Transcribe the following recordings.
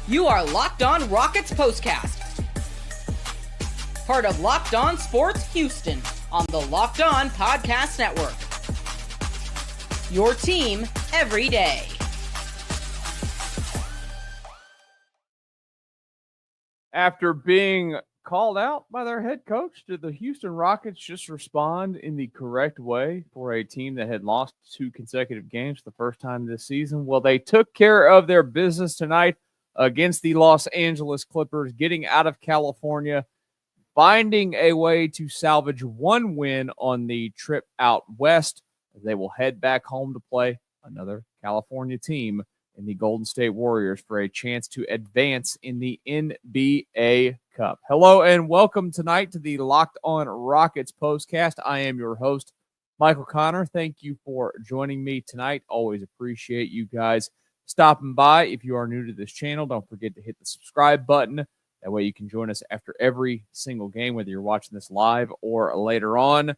You are Locked On Rockets Postcast, part of Locked On Sports Houston on the Locked On Podcast Network. Your team every day. After being called out by their head coach, did the Houston Rockets just respond in the correct way for a team that had lost 2 consecutive games for the first time this season? Well, they took care of their business tonight against the Los Angeles Clippers, getting out of California, finding a way to salvage one win on the trip out west. They will head back home to play another California team in the Golden State Warriors for a chance to advance in the NBA Cup. Hello and welcome tonight to the Locked On Rockets Postcast. I am your host, Michael Connor. Thank you for joining me tonight. Always appreciate you guys stopping by. If you are new to this channel, don't forget to hit the subscribe button. That way you can join us after every single game, whether you're watching this live or later on.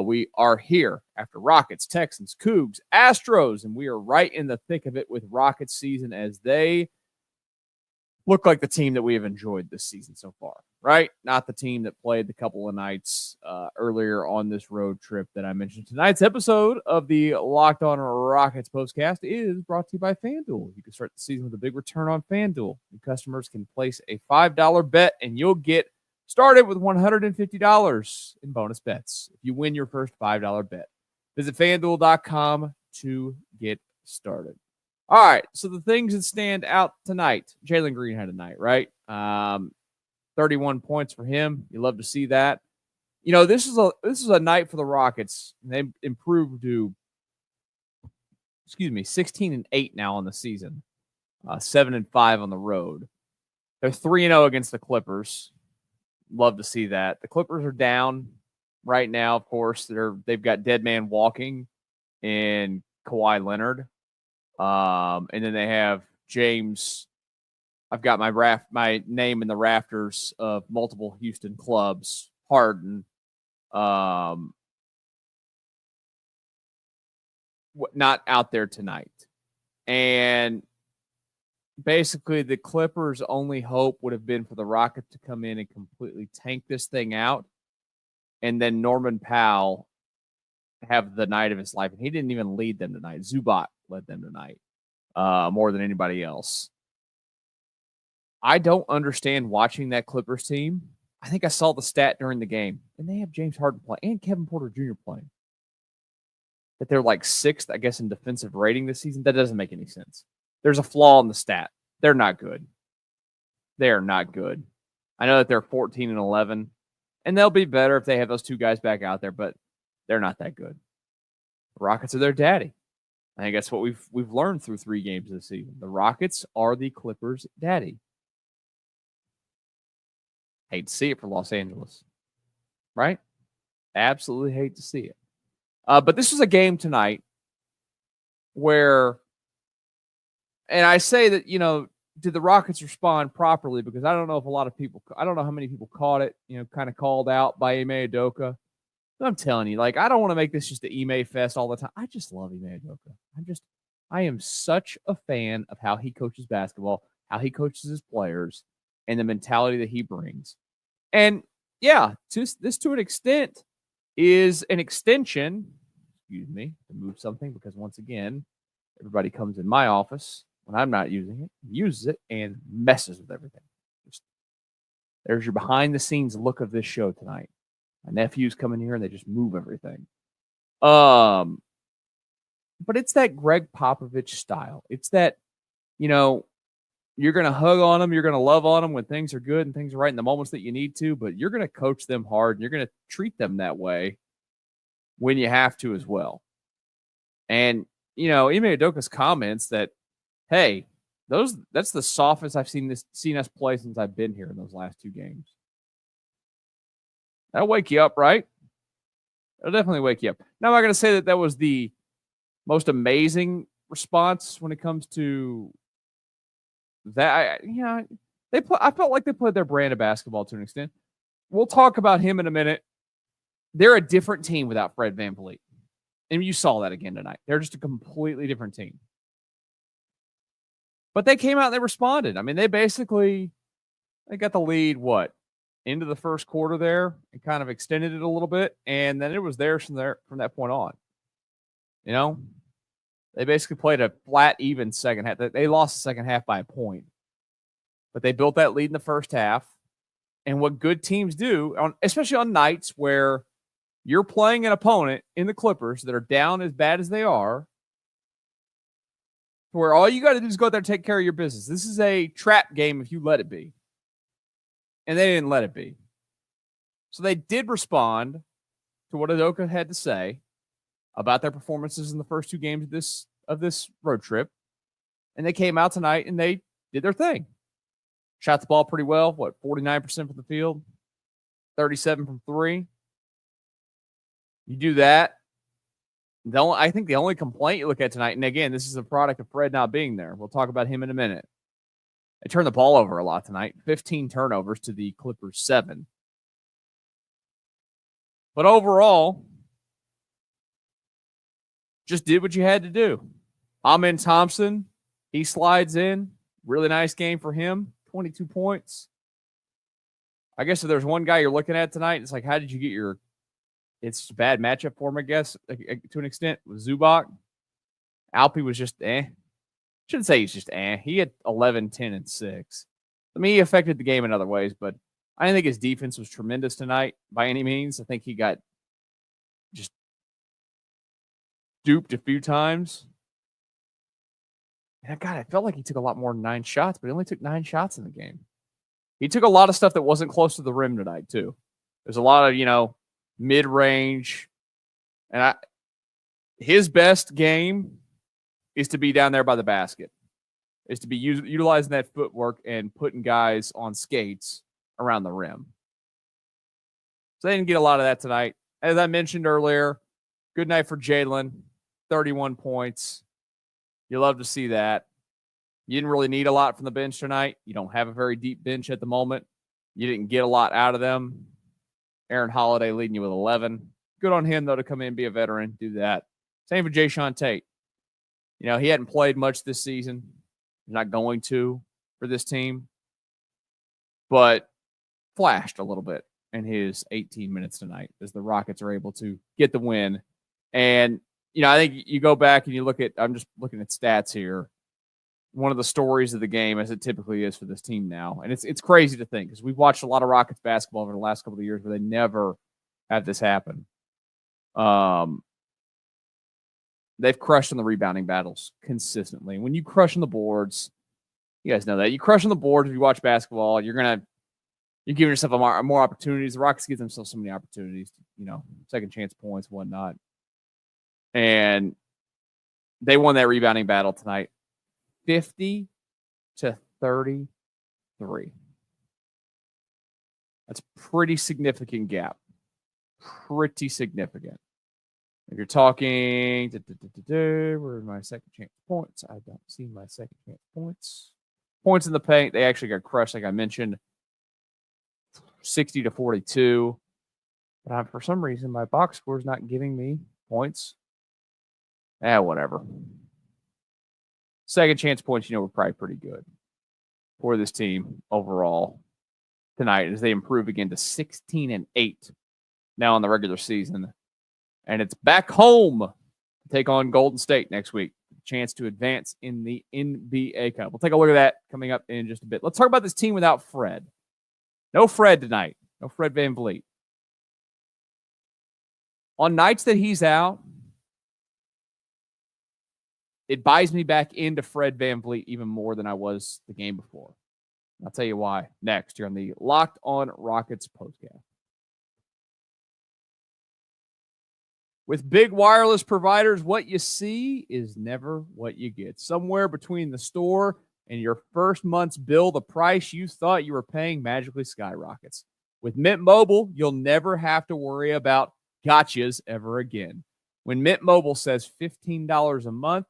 We are here after Rockets, Texans, Cougs, Astros, and we are right in the thick of it with Rockets season as they look like the team that we have enjoyed this season so far, right? Not the team that played the couple of nights earlier on this road trip that I mentioned. Tonight's episode of the Locked On Rockets Postcast is brought to you by FanDuel. You can start the season with a big return on FanDuel. New customers can place a $5 bet, and you'll get started with $150 in bonus bets if you win your first $5 bet. Visit FanDuel.com to get started. All right, so the things that stand out tonight. Jalen Green had a night, right? 31 points for him. You love to see that. You know, this is a night for the Rockets. They improved to 16-8 now on the season. 7-5 on the road. They're 3-0 against the Clippers. Love to see that. The Clippers are down right now, of course. They've got dead man walking in Kawhi Leonard. And then they have James. I've got my name in the rafters of multiple Houston clubs. Harden. Not out there tonight. And basically, the Clippers' only hope would have been for the Rockets to come in and completely tank this thing out. And then Norman Powell have the night of his life. And he didn't even lead them tonight. Zubac led them tonight more than anybody else. I don't understand watching that Clippers team. I think I saw the stat during the game. And they have James Harden playing and Kevin Porter Jr. playing. That they're like 6th, I guess, in defensive rating this season. That doesn't make any sense. There's a flaw in the stat. They're not good. They are not good. I know that they're 14-11, and they'll be better if they have those 2 guys back out there, but they're not that good. The Rockets are their daddy. I think that's what we've learned through 3 games this season. The Rockets are the Clippers' daddy. Hate to see it for Los Angeles, right? Absolutely hate to see it. But this was a game tonight where, and I say that, you know, did the Rockets respond properly? Because I don't know how many people caught it, you know, kind of called out by Ime Udoka. But I'm telling you, like, I don't want to make this just an Ime fest all the time. I just love Ime Udoka. I am such a fan of how he coaches basketball, how he coaches his players, and the mentality that he brings. And yeah, to an extent is an extension, to move something, because once again, everybody comes in my office when I'm not using it, uses it, and messes with everything. There's your behind-the-scenes look of this show tonight. My nephews come in here, and they just move everything. But it's that Greg Popovich style. It's that, you know, you're going to hug on them, you're going to love on them when things are good and things are right in the moments that you need to, but you're going to coach them hard, and you're going to treat them that way when you have to as well. And, you know, Ime Udoka's comments that, hey, that's the softest I've seen us play since I've been here in those last 2 games. That'll wake you up, right? It'll definitely wake you up. Now, I'm not going to say that was the most amazing response when it comes to that. I felt like they played their brand of basketball to an extent. We'll talk about him in a minute. They're a different team without Fred VanVleet. And you saw that again tonight. They're just a completely different team. But they came out and they responded. I mean, they got the lead, into the first quarter there and kind of extended it a little bit. And then it was theirs from that point on. You know, they basically played a flat, even second half. They lost the second half by a point. But they built that lead in the first half. And what good teams do, especially on nights where you're playing an opponent in the Clippers that are down as bad as they are, where all you got to do is go out there and take care of your business. This is a trap game if you let it be. And they didn't let it be. So they did respond to what Udoka had to say about their performances in the first two games of this road trip. And they came out tonight and they did their thing. Shot the ball pretty well. 49% from the field, 37 from three. You do that. I think the only complaint you look at tonight, and again, this is a product of Fred not being there. We'll talk about him in a minute. They turned the ball over a lot tonight. 15 turnovers to the Clippers 7. But overall, just did what you had to do. Amen Thompson, he slides in. Really nice game for him. 22 points. I guess if there's one guy you're looking at tonight, it's like, how did you get it's a bad matchup for him, I guess, to an extent, with Zubac. Alpi was just Shouldn't say he's just He had 11, 10, and 6. I mean, he affected the game in other ways, but I didn't think his defense was tremendous tonight by any means. I think he got just duped a few times. And God, I felt like he took a lot more than 9 shots, but he only took 9 shots in the game. He took a lot of stuff that wasn't close to the rim tonight, too. There's a lot of, mid-range. And his best game is to be down there by the basket, is to be utilizing that footwork and putting guys on skates around the rim. So they didn't get a lot of that tonight. As I mentioned earlier, good night for Jalen, 31 points. You love to see that. You didn't really need a lot from the bench tonight. You don't have a very deep bench at the moment. You didn't get a lot out of them. Aaron Holiday leading you with 11. Good on him, though, to come in and be a veteran, do that. Same for Jayshawn Tate. He hadn't played much this season. He's not going to for this team. But flashed a little bit in his 18 minutes tonight as the Rockets are able to get the win. And, I think you go back and you look at, I'm just looking at stats here. One of the stories of the game, as it typically is for this team now. And it's crazy to think because we've watched a lot of Rockets basketball over the last couple of years where they never have this happen. They've crushed in the rebounding battles consistently. When you crush on the boards, you guys know that. You crush on the boards if you watch basketball, you're giving yourself more opportunities. The Rockets give themselves so many opportunities, second chance points, whatnot. And they won that rebounding battle tonight. 50-33. That's a pretty significant gap. Pretty significant. If you're talking, where are my second chance points? I don't see my second chance points. Points in the paint, they actually got crushed, like I mentioned, 60-42. But for some reason, my box score is not giving me points. Whatever. Second chance points, were probably pretty good for this team overall tonight as they improve again to 16-8 now in the regular season. And it's back home to take on Golden State next week. Chance to advance in the NBA Cup. We'll take a look at that coming up in just a bit. Let's talk about this team without Fred. No Fred tonight. No Fred VanVleet. On nights that he's out, it buys me back into Fred VanVleet even more than I was the game before. I'll tell you why next here on the Locked On Rockets Postcast. With big wireless providers, what you see is never what you get. Somewhere between the store and your first month's bill, the price you thought you were paying magically skyrockets. With Mint Mobile, you'll never have to worry about gotchas ever again. When Mint Mobile says $15 a month,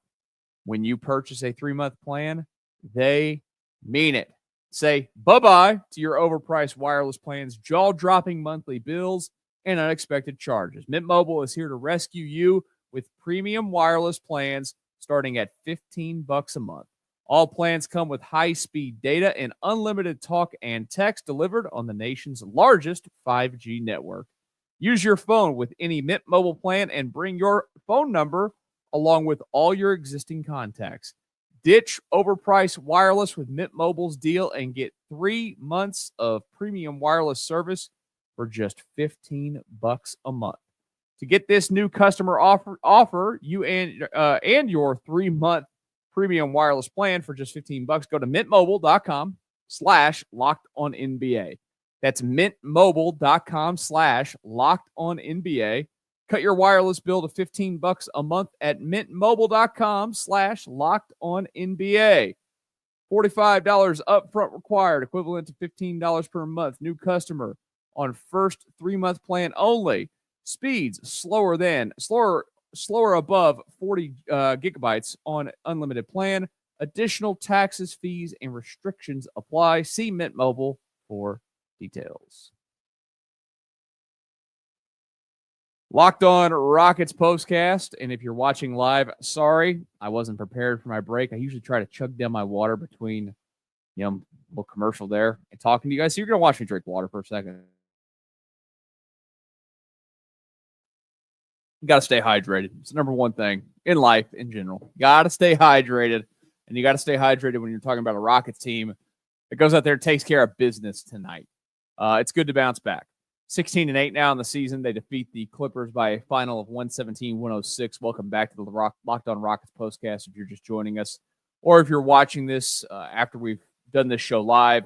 when you purchase a 3-month plan, they mean it. Say bye-bye to your overpriced wireless plans, jaw-dropping monthly bills, and unexpected charges. Mint Mobile is here to rescue you with premium wireless plans starting at $15 a month. All plans come with high-speed data and unlimited talk and text delivered on the nation's largest 5G network. Use your phone with any Mint Mobile plan and bring your phone number along with all your existing contacts. Ditch overpriced wireless with Mint Mobile's deal and get 3 months of premium wireless service for just $15 a month. To get this new customer offer you and your 3-month premium wireless plan for just $15, go to mintmobile.com/lockedonnba. That's mintmobile.com/lockedonnba. Cut your wireless bill to $15 a month at mintmobile.com/lockedonnba. $45 upfront required, equivalent to $15 per month. New customer on first 3-month plan only. Speeds slower above 40 gigabytes on unlimited plan. Additional taxes, fees, and restrictions apply. See Mint Mobile for details. Locked On Rockets Postcast. And if you're watching live, sorry, I wasn't prepared for my break. I usually try to chug down my water between, a little commercial there and talking to you guys. So you're going to watch me drink water for a second. You got to stay hydrated. It's the number one thing in life in general. You got to stay hydrated. And you got to stay hydrated when you're talking about a Rockets team that goes out there and takes care of business tonight. It's good to bounce back. 16-8 now in the season. They defeat the Clippers by a final of 117-106. Welcome back to the Locked On Rockets Postcast if you're just joining us. Or if you're watching this after we've done this show live,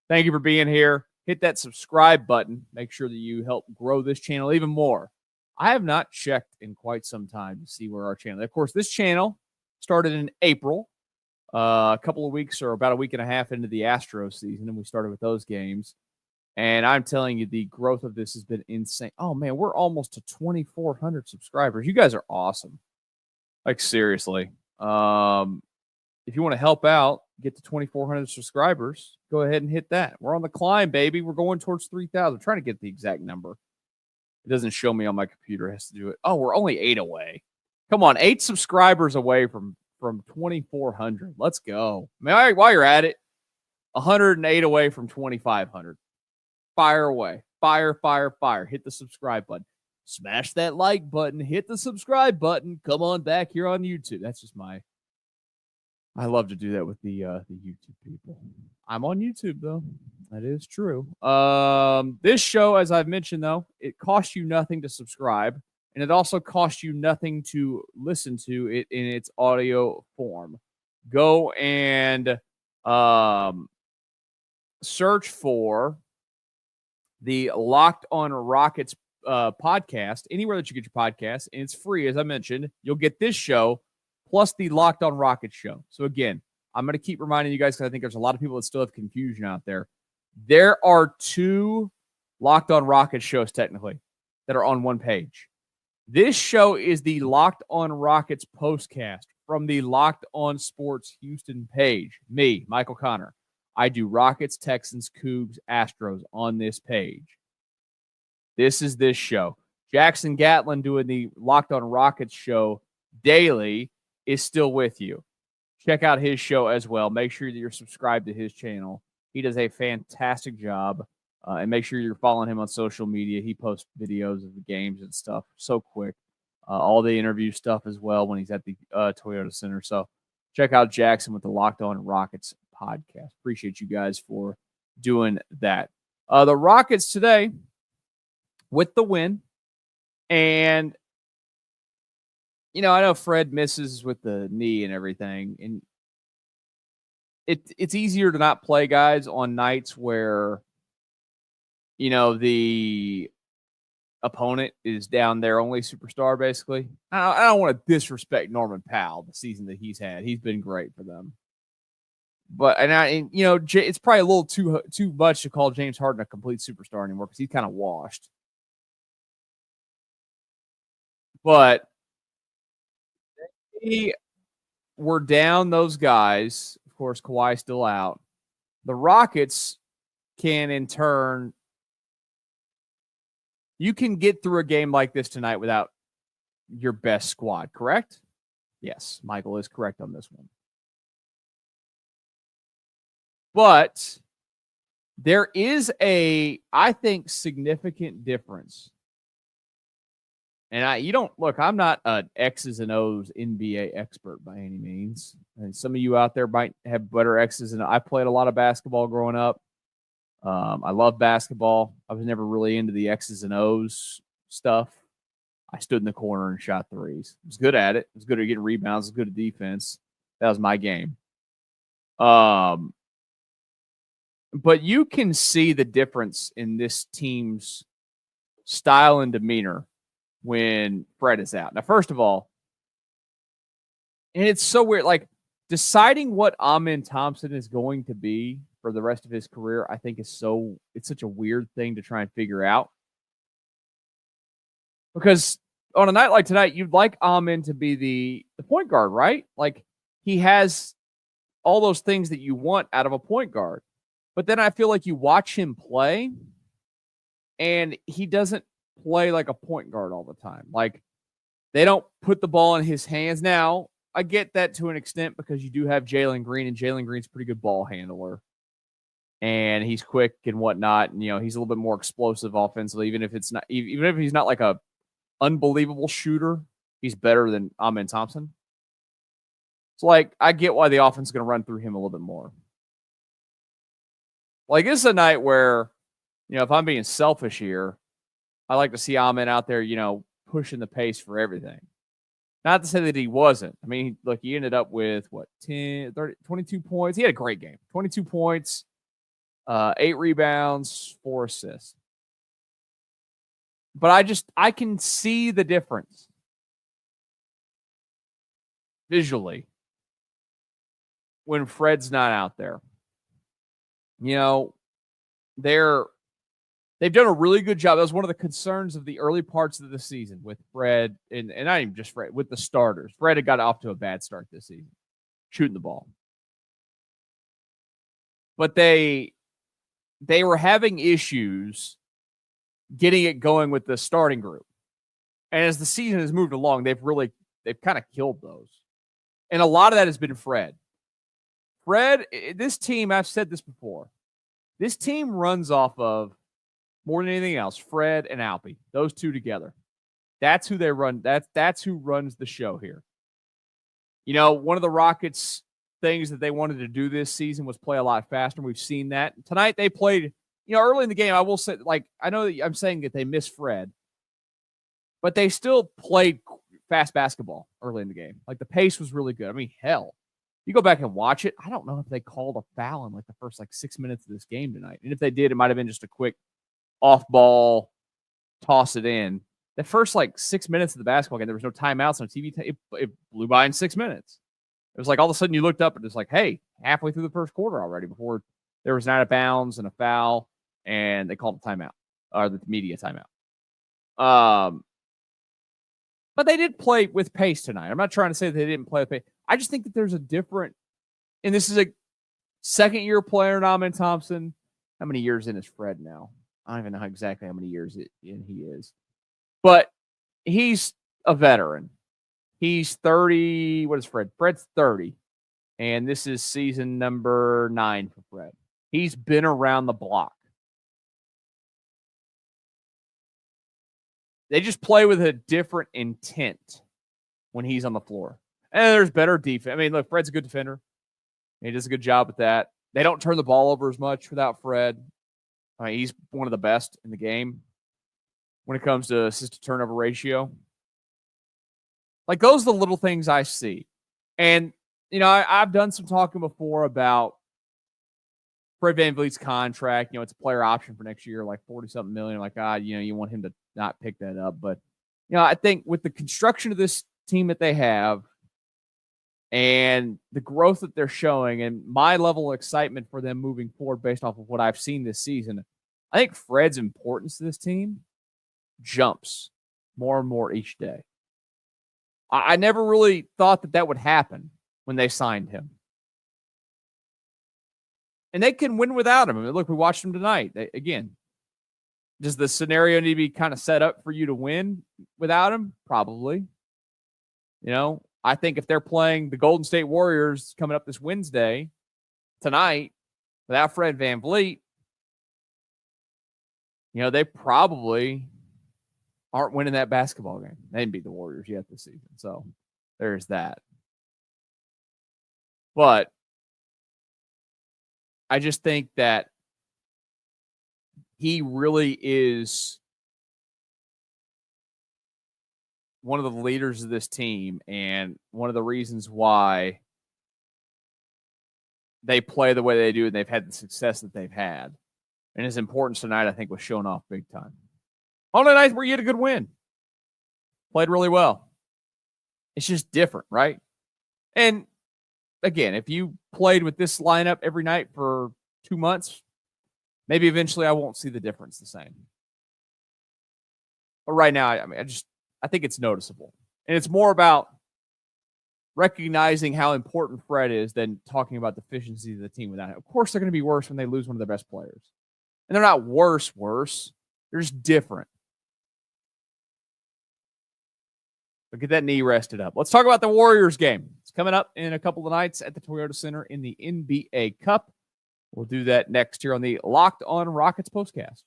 thank you for being here. Hit that subscribe button. Make sure that you help grow this channel even more. I have not checked in quite some time to see where our channel is. Of course, this channel started in April, a couple of weeks or about a week and a half into the Astros season, and we started with those games. And I'm telling you, the growth of this has been insane. Oh, man, we're almost to 2,400 subscribers. You guys are awesome. Like, seriously. If you want to help out, get to 2,400 subscribers, go ahead and hit that. We're on the climb, baby. We're going towards 3,000. I'm trying to get the exact number. It doesn't show me on my computer. It has to do it. Oh, we're only 8 away. Come on, 8 subscribers away from 2,400. Let's go. While you're at it, 108 away from 2,500. Fire away. Fire. Hit the subscribe button. Smash that like button. Hit the subscribe button. Come on back here on YouTube. That's just I love to do that with the YouTube people. I'm on YouTube, though. That is true. This show, as I've mentioned, though, it costs you nothing to subscribe, and it also costs you nothing to listen to it in its audio form. Go and search for the Locked On Rockets podcast, anywhere that you get your podcast, and it's free, as I mentioned. You'll get this show plus the Locked On Rockets show. So, again, I'm going to keep reminding you guys because I think there's a lot of people that still have confusion out there. There are 2 Locked On Rockets shows, technically, that are on one page. This show is the Locked On Rockets Postcast from the Locked On Sports Houston page. Me, Michael Connor. I do Rockets, Texans, Cougs, Astros on this page. This is this show. Jackson Gatlin doing the Locked On Rockets show daily is still with you. Check out his show as well. Make sure that you're subscribed to his channel. He does a fantastic job. And make sure you're following him on social media. He posts videos of the games and stuff so quick. All the interview stuff as well when he's at the Toyota Center. So check out Jackson with the Locked On Rockets podcast. Appreciate you guys for doing that. The Rockets today with the win. And I know Fred misses with the knee and everything, and it's easier to not play guys on nights where, the opponent is down their only superstar, basically. I don't want to disrespect Norman Powell, the season that he's had. He's been great for them. But, it's probably a little too much to call James Harden a complete superstar anymore because he's kind of washed. But we're down those guys. Of course, Kawhi's still out. The Rockets can, in turn, you can get through a game like this tonight without your best squad, correct? Yes, Michael is correct on this one. But there is I think, significant difference. And I'm not an X's and O's NBA expert by any means. And some of you out there might have better X's and I played a lot of basketball growing up. I love basketball. I was never really into the X's and O's stuff. I stood in the corner and shot threes. I was good at it. I was good at getting rebounds. I was good at defense. That was my game. But you can see the difference in this team's style and demeanor when Fred is out. Now, first of all, and it's so weird, like deciding what Amen Thompson is going to be for the rest of his career, I think it's such a weird thing to try and figure out. Because on a night like tonight, you'd like Amen to be the point guard, right? Like he has all those things that you want out of a point guard. But then I feel like you watch him play and he doesn't play like a point guard all the time. Like they don't put the ball in his hands. Now, I get that to an extent because you do have Jalen Green, and Jalen Green's a pretty good ball handler. And he's quick and whatnot. And, he's a little bit more explosive offensively, even if he's not like a unbelievable shooter, he's better than Amen Thompson. So, like, I get why the offense is going to run through him a little bit more. Like, this is a night where, if I'm being selfish here, I like to see Amen out there, pushing the pace for everything. Not to say that he wasn't. I mean, look, he ended up with, 22 points. He had a great game. 22 points, 8 rebounds, 4 assists. But I can see the difference visually when Fred's not out there. They've done a really good job. That was one of the concerns of the early parts of the season with Fred, and not even just Fred, with the starters. Fred had got off to a bad start this season, shooting the ball. But they were having issues getting it going with the starting group. And as the season has moved along, they've kind of killed those. And a lot of that has been Fred. This team, I've said this before, this team runs off of, more than anything else, Fred and Alpy, those two together. That's who they run. That's who runs the show here. One of the Rockets' things that they wanted to do this season was play a lot faster. We've seen that. Tonight they played, early in the game, I will say, I know that I'm saying that they miss Fred, but they still played fast basketball early in the game. Like, the pace was really good. I mean, hell, you go back and watch it, I don't know if they called a foul in the first 6 minutes of this game tonight. And if they did, it might have been just a quick off ball, toss it in. The first 6 minutes of the basketball game, there was no timeouts on TV. It blew by in 6 minutes. It was all of a sudden you looked up and it's hey, halfway through the first quarter already before there was an out of bounds and a foul, and they called a timeout, or the media timeout. But they did play with pace tonight. I'm not trying to say that they didn't play with pace. I just think that there's a different, and this is a second-year player in Amen Thompson. How many years in is Fred now? I don't even know exactly how many years in he is. But he's a veteran. He's 30. What is Fred? Fred's 30. And this is season number 9 for Fred. He's been around the block. They just play with a different intent when he's on the floor. And there's better defense. I mean, look, Fred's a good defender. He does a good job with that. They don't turn the ball over as much without Fred. He's one of the best in the game when it comes to assist-to-turnover ratio. Those are the little things I see. And, I've done some talking before about Fred VanVleet's contract. It's a player option for next year, 40-something million. You want him to not pick that up. But, I think with the construction of this team that they have and the growth that they're showing and my level of excitement for them moving forward based off of what I've seen this season, I think Fred's importance to this team jumps more and more each day. I never really thought that would happen when they signed him. And they can win without him. I mean, look, we watched him tonight. Does the scenario need to be kind of set up for you to win without him? Probably. I think if they're playing the Golden State Warriors coming up this Wednesday, tonight, without Fred VanVleet, they probably aren't winning that basketball game. They didn't beat the Warriors yet this season. So there's that. But I just think that he really is one of the leaders of this team and one of the reasons why they play the way they do and they've had the success that they've had. And his importance tonight, I think, was shown off big time. On a night where you had a good win. Played really well. It's just different, right? And again, if you played with this lineup every night for 2 months, maybe eventually I won't see the difference the same. But right now, I think it's noticeable. And it's more about recognizing how important Fred is than talking about the deficiencies of the team without him. Of course, they're going to be worse when they lose one of their best players. And they're not worse. They're just different. So get that knee rested up. Let's talk about the Warriors game. It's coming up in a couple of nights at the Toyota Center in the NBA Cup. We'll do that next year on the Locked On Rockets Postcast.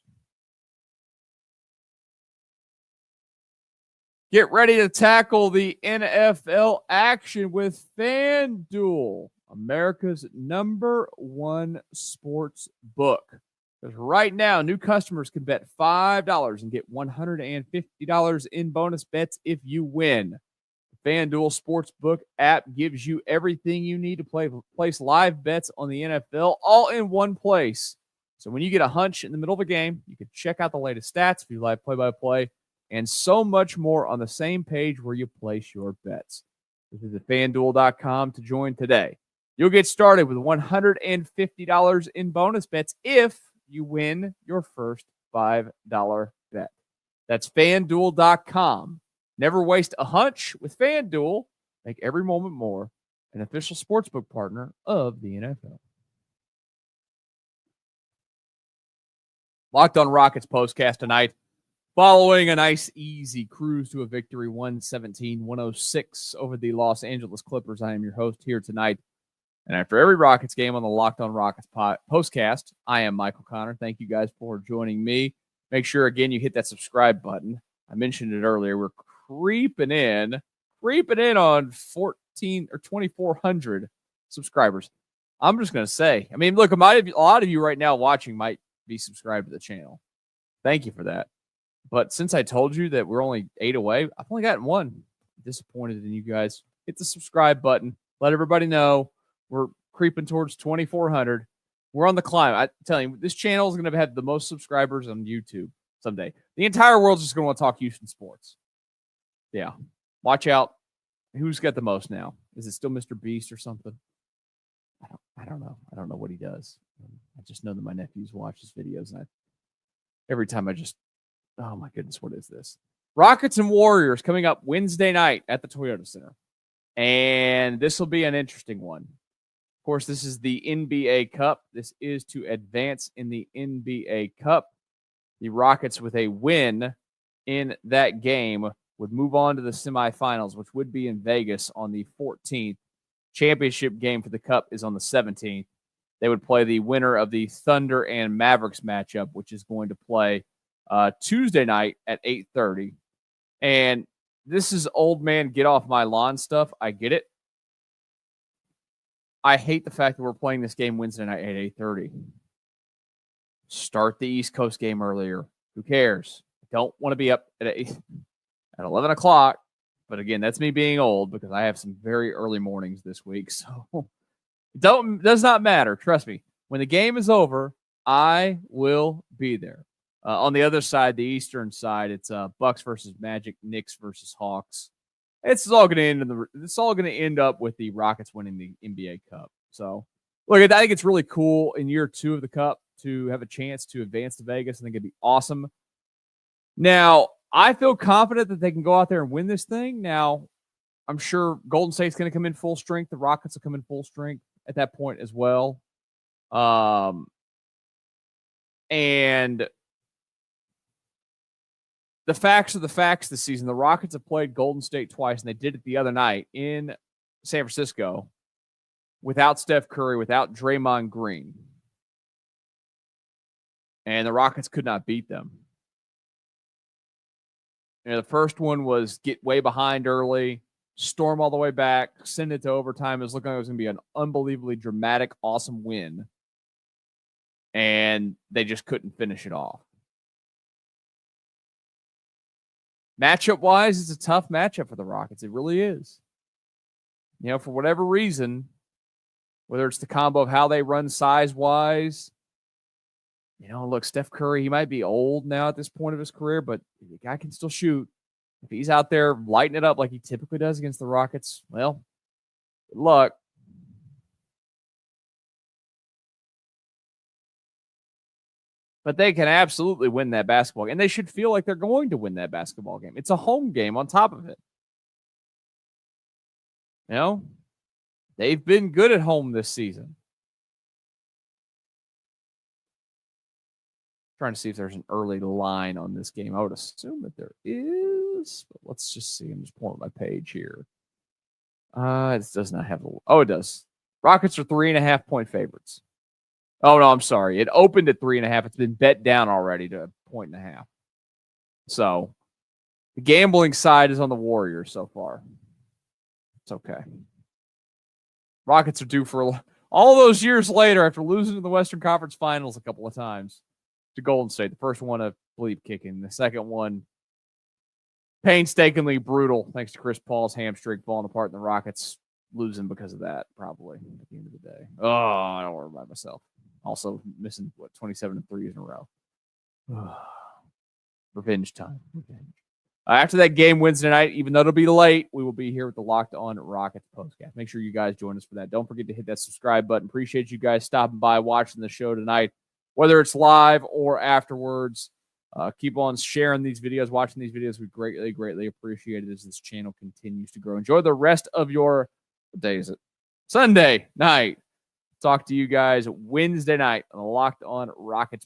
Get ready to tackle the NFL action with FanDuel, America's #1 sports book. Because right now, new customers can bet $5 and get $150 in bonus bets if you win. The FanDuel Sportsbook app gives you everything you need to place live bets on the NFL all in one place. So when you get a hunch in the middle of a game, you can check out the latest stats, view live play-by-play, and so much more on the same page where you place your bets. Visit FanDuel.com to join today. You'll get started with $150 in bonus bets if you win your first $5 bet. That's FanDuel.com. Never waste a hunch with FanDuel. Make every moment more. An official sportsbook partner of the NFL. Locked On Rockets Postcast tonight. Following a nice, easy cruise to a victory, 117-106 over the Los Angeles Clippers. I am your host here tonight. And after every Rockets game on the Locked On Rockets Postcast, I am Michael Connor. Thank you guys for joining me. Make sure, again, you hit that subscribe button. I mentioned it earlier. We're creeping in on 2,400 subscribers. I'm just going to say, look, a lot of you right now watching might be subscribed to the channel. Thank you for that. But since I told you that we're only 8 away, I've only gotten one. Disappointed in you guys. Hit the subscribe button. Let everybody know we're creeping towards 2,400. We're on the climb. I'm telling you, this channel is going to have the most subscribers on YouTube someday. The entire world's just going to want to talk Houston sports. Yeah. Watch out. Who's got the most now? Is it still Mr. Beast or something? I don't know. I don't know what he does. I just know that my nephews watch his videos, and every time oh my goodness, what is this? Rockets and Warriors coming up Wednesday night at the Toyota Center. And this will be an interesting one. Of course, this is the NBA Cup. This is to advance in the NBA Cup. The Rockets, with a win in that game, would move on to the semifinals, which would be in Vegas on the 14th. Championship game for the Cup is on the 17th. They would play the winner of the Thunder and Mavericks matchup, which is going to play Tuesday night at 8:30. And this is old man get off my lawn stuff. I get it. I hate the fact that we're playing this game Wednesday night at 8:30. Start the East Coast game earlier. Who cares? I don't want to be up at 11 o'clock. But again, that's me being old because I have some very early mornings this week. So does not matter. Trust me. When the game is over, I will be there. On the other side, the Eastern side, it's Bucks versus Magic, Knicks versus Hawks. It's all going to end up with the Rockets winning the NBA Cup. So, look, I think it's really cool in year 2 of the Cup to have a chance to advance to Vegas. I think it'd be awesome. Now, I feel confident that they can go out there and win this thing. Now, I'm sure Golden State's going to come in full strength. The Rockets will come in full strength at that point as well. And the facts are the facts this season. The Rockets have played Golden State twice, and they did it the other night in San Francisco without Steph Curry, without Draymond Green. and the Rockets could not beat them. The first one was get way behind early, storm all the way back, send it to overtime. It was looking like it was going to be an unbelievably dramatic, awesome win. And they just couldn't finish it off. Matchup-wise, it's a tough matchup for the Rockets. It really is. For whatever reason, whether it's the combo of how they run size-wise, look, Steph Curry, he might be old now at this point of his career, but the guy can still shoot. If he's out there lighting it up like he typically does against the Rockets, well, good luck. But they can absolutely win that basketball game. And they should feel like they're going to win that basketball game. It's a home game on top of it. They've been good at home this season. Trying to see if there's an early line on this game. I would assume that there is, but let's just see. I'm just pulling up my page here. It does not have it does. Rockets are 3.5-point favorites. Oh, no, I'm sorry. It opened at 3.5. It's been bet down already to 1.5. So the gambling side is on the Warriors so far. It's okay. Rockets are due for all those years later after losing to the Western Conference Finals a couple of times to Golden State. The first one, a bleep kicking. The second one, painstakingly brutal, thanks to Chris Paul's hamstring falling apart, and the Rockets losing because of that, probably, at the end of the day. Oh, I don't worry about myself. Also missing, 27 threes in a row. Revenge time. Revenge. After that game Wednesday night, even though it'll be late, we will be here with the Locked On Rockets Postcast. Make sure you guys join us for that. Don't forget to hit that subscribe button. Appreciate you guys stopping by, watching the show tonight, whether it's live or afterwards. Keep on sharing these videos, watching these videos. We greatly, greatly appreciate it as this channel continues to grow. Enjoy the rest of your, what day is it? Sunday night. Talk to you guys Wednesday night on the Locked On Rockets